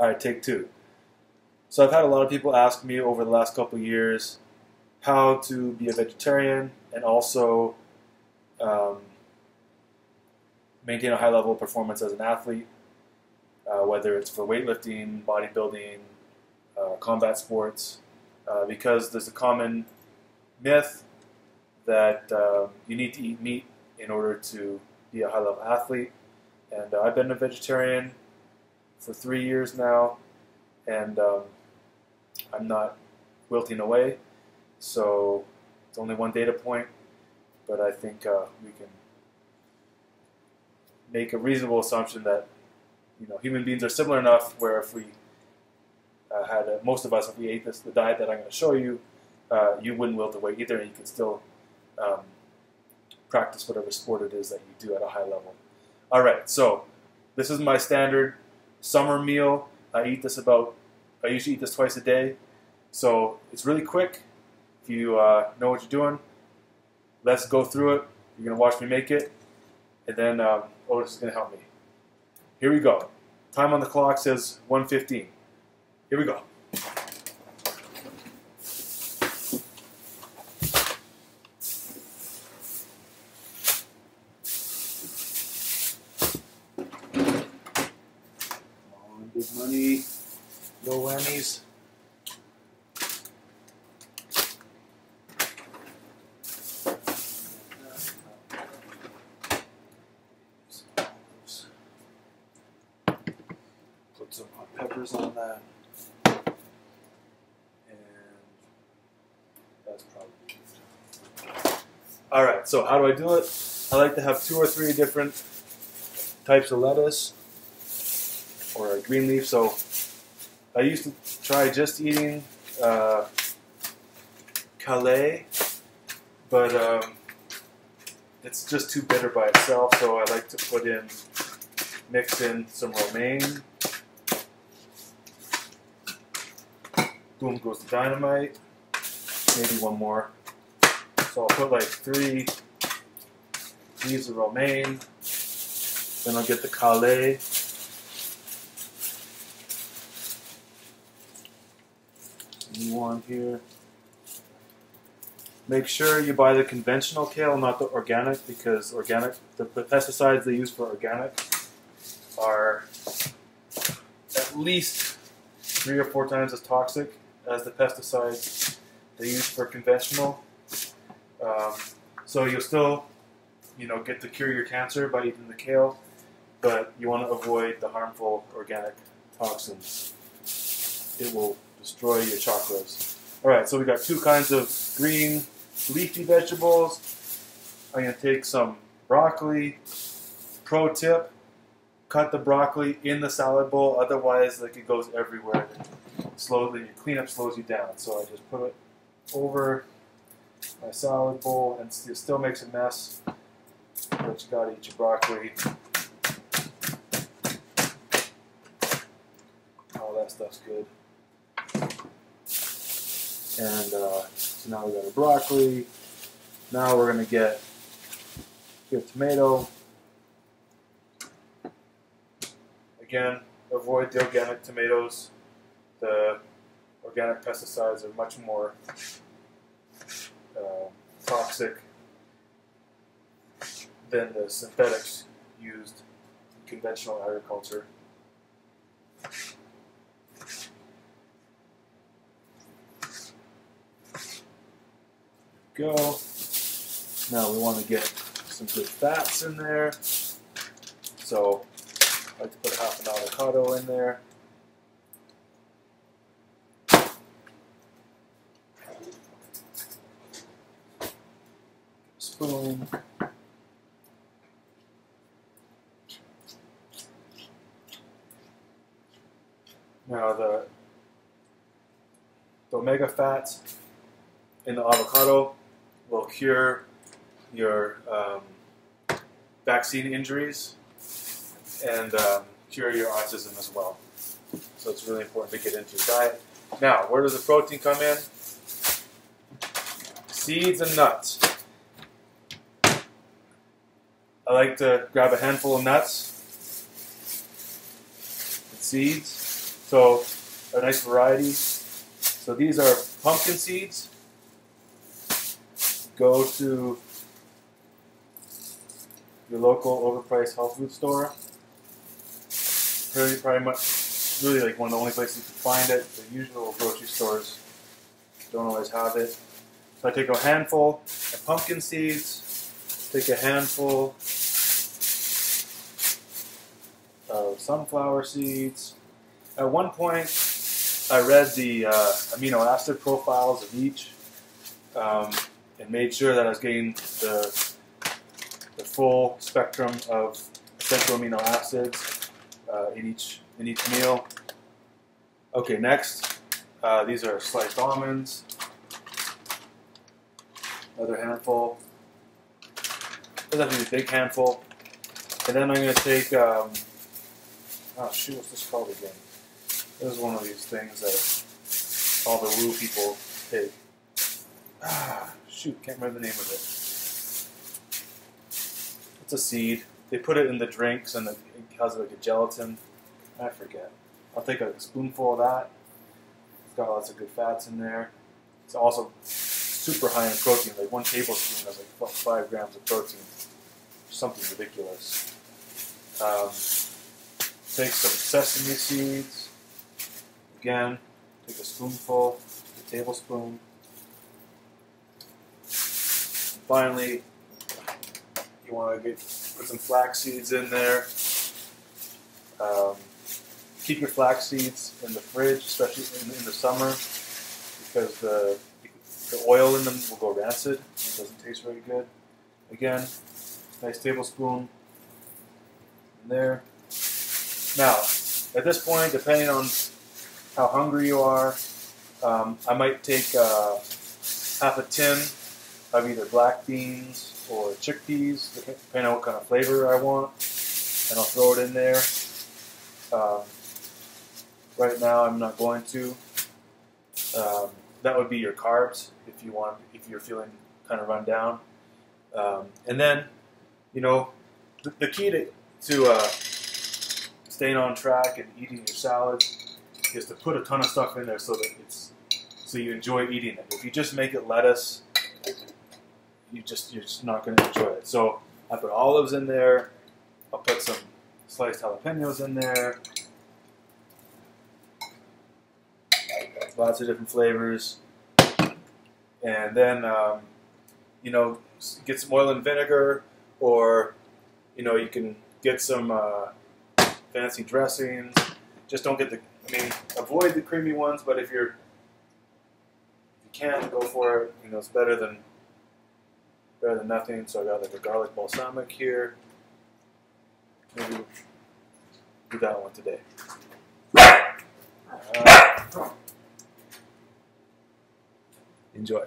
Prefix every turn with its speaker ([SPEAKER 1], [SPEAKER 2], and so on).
[SPEAKER 1] All right, take two. So I've had a lot of people ask me over the last couple of years how to be a vegetarian and also maintain a high level of performance as an athlete, whether it's for weightlifting, bodybuilding, combat sports, because there's a common myth that you need to eat meat in order to be a high level athlete. And I've been a vegetarian for 3 years now, and I'm not wilting away, so it's only one data point, but I think we can make a reasonable assumption that human beings are similar enough where if we most of us, if we ate the diet that I'm going to show you, you wouldn't wilt away either, and you can still practice whatever sport it is that you do at a high level. All right, so this is my standard summer meal. I usually eat this twice a day, so it's really quick. If you know what you're doing, let's go through it. You're going to watch me make it, and then Otis is going to help me. Here we go. Time on the clock says 1:15. Here we go. Big money, no whammies. Put some hot peppers on that. And that's probably good. Alright, so how do I do it? I like to have 2 or 3 different types of lettuce or a green leaf. So I used to try just eating kale, but it's just too bitter by itself, so I like to mix in some romaine. Boom goes the dynamite. Maybe one more. So I'll put like 3 leaves of romaine. Then I'll get the kale. One here. Make sure you buy the conventional kale, not the organic, because the pesticides they use for organic are at least 3 or 4 times as toxic as the pesticides they use for conventional. So you'll still, get to cure your cancer by eating the kale, but you want to avoid the harmful organic toxins. It will destroy your chakras. Alright, so we got 2 kinds of green leafy vegetables. I'm going to take some broccoli. Pro tip, cut the broccoli in the salad bowl, otherwise it goes everywhere. Slowly, your cleanup slows you down. So I just put it over my salad bowl, and it still makes a mess, but you gotta eat your broccoli. All that stuff's good. And so now we got our broccoli. Now we're going to get a tomato. Again, avoid the organic tomatoes. The organic pesticides are much more toxic than the synthetics used in conventional agriculture. Go. Now we want to get some good fats in there. So I like to put half an avocado in there. Spoon. Now the omega fats in the avocado will cure your vaccine injuries and cure your autism as well. So it's really important to get into your diet. Now, where does the protein come in? Seeds and nuts. I like to grab a handful of nuts and seeds. So a nice variety. So these are pumpkin seeds. Go to your local overpriced health food store. Really like one of the only places you can find it. The usual grocery stores don't always have it. So I take a handful of pumpkin seeds, take a handful of sunflower seeds. At one point, I read the amino acid profiles of each and made sure that I was getting the full spectrum of essential amino acids in each meal. Okay, next, these are sliced almonds. Another handful. Doesn't have to be a big handful. And then I'm going to take, oh shoot, what's this called again? This is one of these things that all the woo people take. Shoot, can't remember the name of it. It's a seed. They put it in the drinks and it has like a gelatin. I forget. I'll take a spoonful of that. It's got lots of good fats in there. It's also super high in protein. Like 1 tablespoon has like 5 grams of protein. Something ridiculous. Take some sesame seeds. Again, take a spoonful, a tablespoon. And finally, you want to put some flax seeds in there. Keep your flax seeds in the fridge, especially in the summer, because the oil in them will go rancid. It doesn't taste very good. Again, nice tablespoon in there. Now, at this point, depending on how hungry you are, I might take half a tin of either black beans or chickpeas, depending on what kind of flavor I want, and I'll throw it in there. Right now, I'm not going to. That would be your carbs if you're feeling kind of run down. And then, you know, the key to staying on track and eating your salad is to put a ton of stuff in there so you enjoy eating it. If you just make it lettuce, you're just not going to enjoy it. So I put olives in there. I'll put some sliced jalapenos in there. Lots of different flavors. And then, you know, get some oil and vinegar, or, you know, you can get some fancy dressings. Just don't get avoid the creamy ones, but if you can, go for it. You know, it's better than nothing. So I got like a garlic balsamic here. Maybe do that one today. Enjoy.